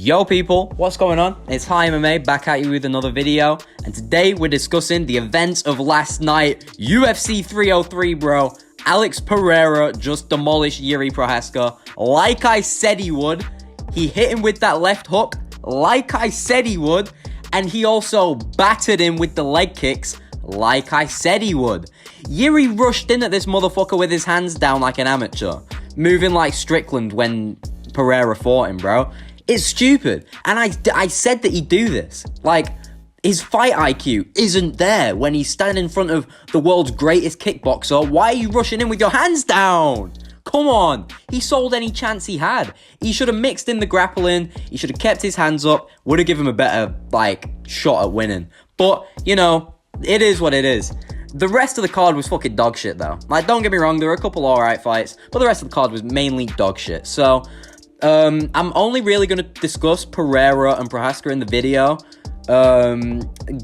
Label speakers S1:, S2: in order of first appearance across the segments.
S1: Yo people, what's going on? It's HIGHMMA back at you with another video, and today we're discussing the events of last night. UFC 303, bro. Alex Pereira just demolished Jiri Prochazka like I said he would. He hit him with that left hook like I said he would, and he also battered him with the leg kicks like I said he would. Jiri rushed in at this motherfucker with his hands down like an amateur, moving like Strickland when Pereira fought him, bro. It's stupid, and I said that he'd do this. Like, his fight IQ isn't there when he's standing in front of the world's greatest kickboxer. Why are you rushing in with your hands down? Come on. He sold any chance he had. He should have mixed in the grappling. He should have kept his hands up. Would have given him a better, shot at winning. But, you know, it is what it is. The rest of the card was fucking dog shit, though. Like, don't get me wrong, there were a couple alright fights, but the rest of the card was mainly dog shit. So, I'm only really going to discuss Pereira and Prochazka in the video.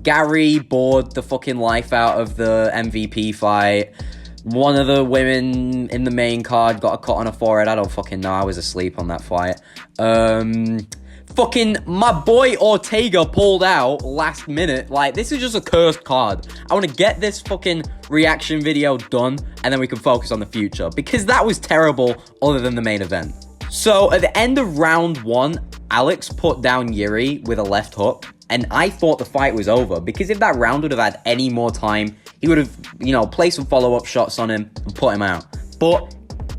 S1: Gary bored the fucking life out of the MVP fight. One of the women in the main card got a cut on her forehead. I don't fucking know. I was asleep on that fight. Fucking my boy Ortega pulled out last minute. Like, this is just a cursed card. I want to get this fucking reaction video done, and then we can focus on the future, because that was terrible other than the main event. So, at the end of round one, Alex put down Jiri with a left hook, and I thought the fight was over, because if that round would have had any more time, he would have, played some follow-up shots on him and put him out. But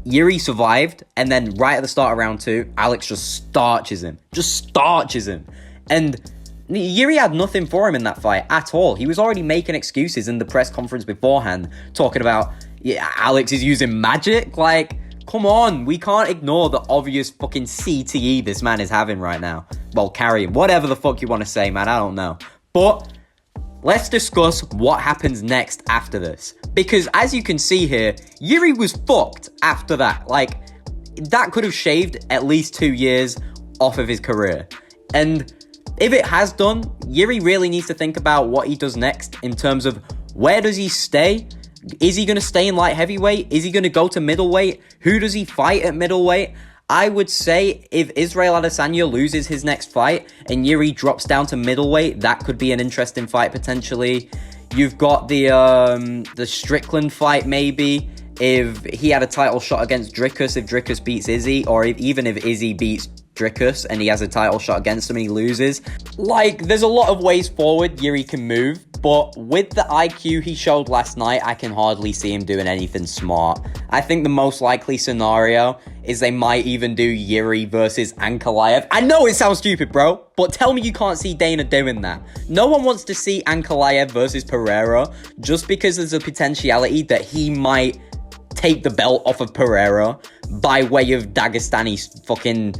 S1: Jiri survived, and then right at the start of round two, Alex just starches him. And Jiri had nothing for him in that fight at all. He was already making excuses in the press conference beforehand, talking about, yeah, Alex is using magic. Like, come on, we can't ignore the obvious fucking CTE this man is having right now. Well, carrying, whatever the fuck you want to say, man, I don't know. But let's discuss what happens next after this. Because as you can see here, Jiri was fucked after that. Like, that could have shaved at least 2 years off of his career. And if it has done, Jiri really needs to think about what he does next in terms of where does he stay? Is he going to stay in light heavyweight? Is he going to go to middleweight? Who does he fight at middleweight? I would say if Israel Adesanya loses his next fight and Jiri drops down to middleweight, that could be an interesting fight potentially. You've got the Strickland fight maybe. If he had a title shot against Dricus, if Dricus beats Izzy, or even if Izzy beats Dricus and he has a title shot against him and he loses. Like, there's a lot of ways forward Jiri can move, but with the IQ he showed last night, I can hardly see him doing anything smart. I think the most likely scenario is they might even do Jiri versus Ankalaev. I know it sounds stupid, bro, but tell me you can't see Dana doing that. No one wants to see Ankalaev versus Pereira just because there's a potentiality that he might take the belt off of Pereira by way of Dagestani fucking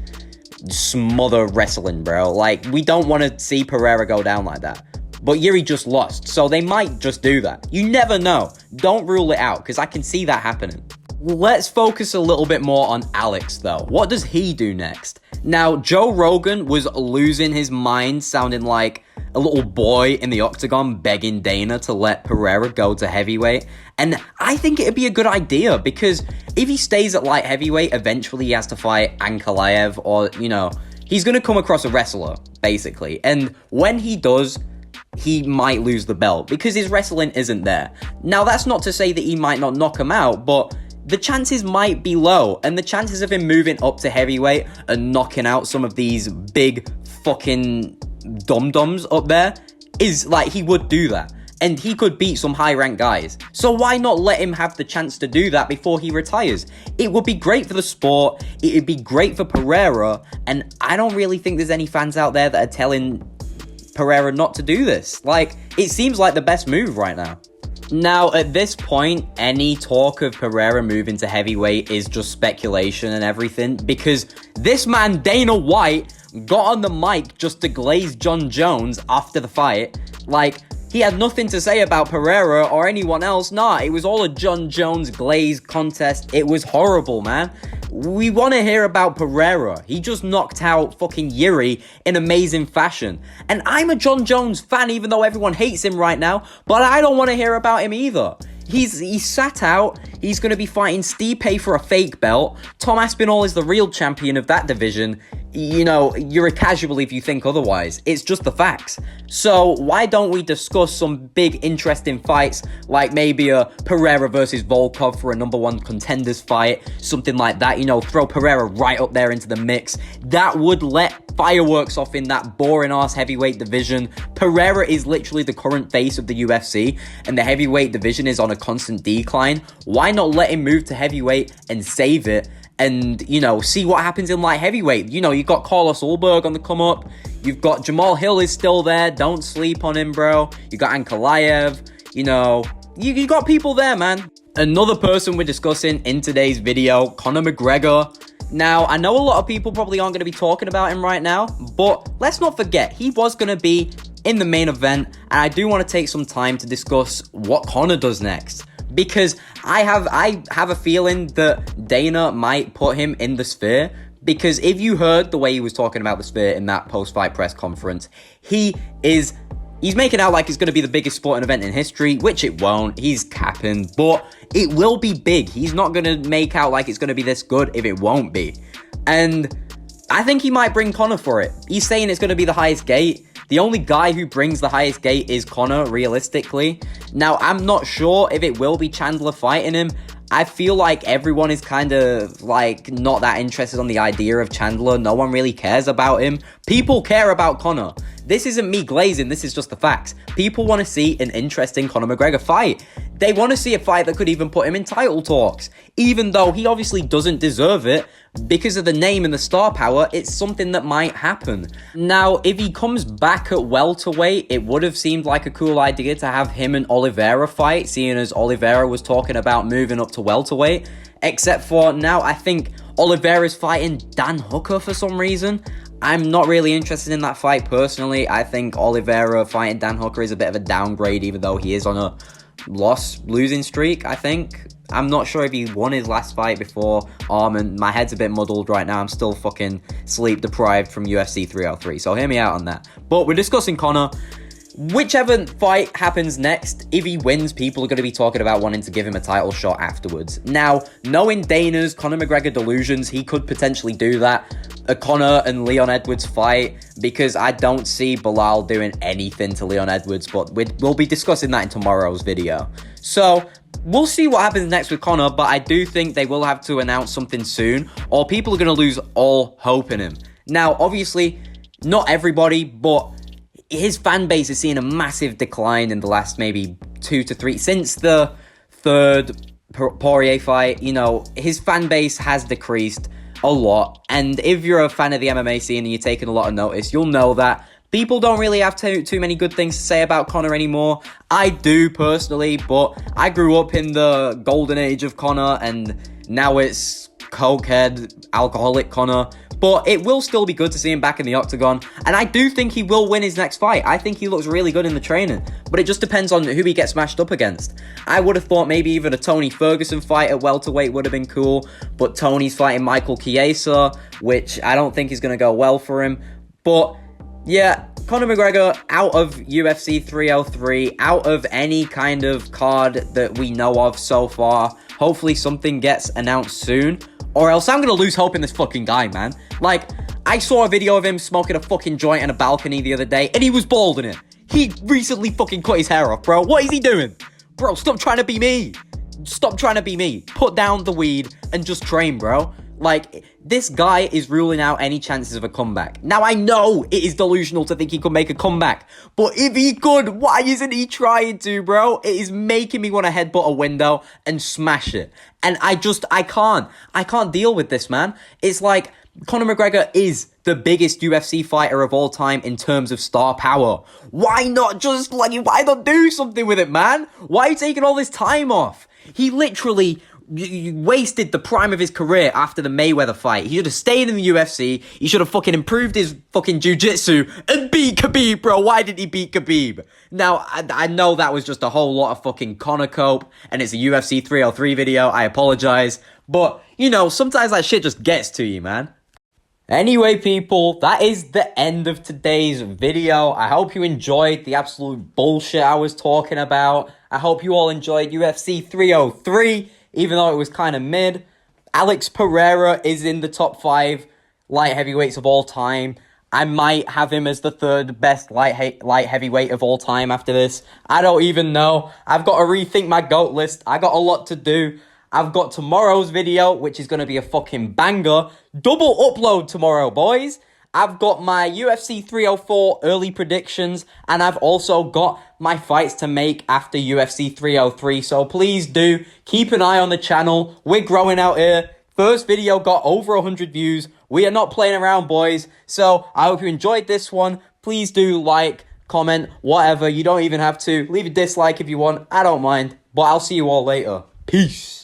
S1: smother wrestling, bro. Like, we don't want to see Pereira go down like that. But Jiri just lost, so they might just do that. You never know. Don't rule it out, because I can see that happening. Let's focus a little bit more on Alex, though. What does he do next? Now, Joe Rogan was losing his mind, sounding like a little boy in the octagon begging Dana to let Pereira go to heavyweight. And I think it'd be a good idea, because if he stays at light heavyweight, eventually he has to fight Ankalaev, or, he's going to come across a wrestler, basically. And when he does, he might lose the belt, because his wrestling isn't there. Now, that's not to say that he might not knock him out, but the chances might be low, and the chances of him moving up to heavyweight and knocking out some of these big fucking dum-dums up there is, he would do that. And he could beat some high-ranked guys. So why not let him have the chance to do that before he retires? It would be great for the sport, it would be great for Pereira, and I don't really think there's any fans out there that are telling Pereira not to do this. It seems like the best move right now. Now, at this point, any talk of Pereira moving to heavyweight is just speculation and everything, because this man, Dana White, got on the mic just to glaze John Jones after the fight. He had nothing to say about Pereira or anyone else. Nah, it was all a John Jones glaze contest. It was horrible, man. We want to hear about Pereira. He just knocked out fucking Jiri in amazing fashion. And I'm a John Jones fan, even though everyone hates him right now, but I don't want to hear about him either. He's sat out. He's going to be fighting Stipe for a fake belt. Tom Aspinall is the real champion of that division. you know, you're a casual if you think otherwise. It's just the facts. So why don't we discuss some big interesting fights, like maybe a Pereira versus Volkov for a #1 contenders fight, something like that, you know, throw Pereira right up there into the mix. That would let fireworks off in that boring-ass heavyweight division. Pereira is literally the current face of the UFC, and the heavyweight division is on a constant decline. Why not let him move to heavyweight and save it? And, you know, see what happens in light heavyweight. You know, you've got Carlos Ulberg on the come up. You've got Jamal Hill is still there. Don't sleep on him, bro. You got Ankalaev. You know, you got people there, man. Another person we're discussing in today's video, Conor McGregor. Now, I know a lot of people probably aren't going to be talking about him right now, but let's not forget, he was going to be in the main event, and I do want to take some time to discuss what Conor does next. Because I have a feeling that Dana might put him in the Sphere. Because if you heard the way he was talking about the Sphere in that post-fight press conference, he's making out like it's going to be the biggest sporting event in history, which it won't. He's capping, but it will be big. He's not going to make out like it's going to be this good if it won't be. And I think he might bring Conor for it. He's saying it's going to be the highest gate. The only guy who brings the highest gate is Conor, realistically. Now, I'm not sure if it will be Chandler fighting him. I feel like everyone is kind of, like, not that interested on the idea of Chandler. No one really cares about him. People care about Conor. This isn't me glazing, this is just the facts. People want to see an interesting Conor McGregor fight. They want to see a fight that could even put him in title talks. Even though he obviously doesn't deserve it, because of the name and the star power, it's something that might happen. Now, if he comes back at welterweight, it would have seemed like a cool idea to have him and Oliveira fight, seeing as Oliveira was talking about moving up to welterweight. Except for now, I think Oliveira's fighting Dan Hooker for some reason. I'm not really interested in that fight personally. I think Oliveira fighting Dan Hooker is a bit of a downgrade, even though he is on a losing streak, I think. I'm not sure if he won his last fight before Arman. My head's a bit muddled right now. I'm still fucking sleep deprived from UFC 303, so hear me out on that. But we're discussing Conor. Whichever fight happens next, if he wins, people are going to be talking about wanting to give him a title shot afterwards. Now, knowing Dana's Conor McGregor delusions, he could potentially do that. A Conor and Leon Edwards fight, because I don't see Bilal doing anything to Leon Edwards, but we'll be discussing that in tomorrow's video. So, we'll see what happens next with Conor, but I do think they will have to announce something soon, or people are going to lose all hope in him. Now, obviously, not everybody, but his fan base is seeing a massive decline in the last maybe 2 to 3, since the third Poirier fight. You know, his fan base has decreased a lot, and if you're a fan of the MMA scene and you're taking a lot of notice, you'll know that people don't really have too many good things to say about Conor anymore. I do personally, but I grew up in the golden age of Conor, and now it's cokehead, alcoholic Conor. But it will still be good to see him back in the octagon, and I do think he will win his next fight. I think he looks really good in the training, but it just depends on who he gets smashed up against. I would have thought maybe even a Tony Ferguson fight at welterweight would have been cool, but Tony's fighting Michael Chiesa, which I don't think is going to go well for him. But yeah, Conor McGregor out of UFC 303, out of any kind of card that we know of so far. Hopefully something gets announced soon, or else I'm gonna lose hope in this fucking guy, man. Like, I saw a video of him smoking a fucking joint on a balcony the other day, and he was bald in it. He recently fucking cut his hair off, bro. What is he doing? Bro, stop trying to be me. Stop trying to be me. Put down the weed and just train, bro. Like, this guy is ruling out any chances of a comeback. Now, I know it is delusional to think he could make a comeback, but if he could, why isn't he trying to, bro? It is making me want to headbutt a window and smash it. And I can't deal with this, man. It's like, Conor McGregor is the biggest UFC fighter of all time in terms of star power. Why not do something with it, man? Why are you taking all this time off? He literally wasted the prime of his career after the Mayweather fight. He should have stayed in the UFC. He should have fucking improved his fucking jiu-jitsu and beat Khabib, bro. Why did he beat Khabib? Now, I know that was just a whole lot of fucking Conor cope, and it's a UFC 303 video. I apologize. But, you know, sometimes that shit just gets to you, man. Anyway, people, that is the end of today's video. I hope you enjoyed the absolute bullshit I was talking about. I hope you all enjoyed UFC 303, even though it was kind of mid. Alex Pereira is in the top 5 light heavyweights of all time. I might have him as the third best light heavyweight of all time after this. I don't even know. I've got to rethink my GOAT list. I got a lot to do. I've got tomorrow's video, which is going to be a fucking banger. Double upload tomorrow, boys. I've got my UFC 304 early predictions, and I've also got my fights to make after UFC 303. So please do keep an eye on the channel. We're growing out here. First video got over 100 views. We are not playing around, boys. So I hope you enjoyed this one. Please do like, comment, whatever. You don't even have to. Leave a dislike if you want. I don't mind. But I'll see you all later. Peace.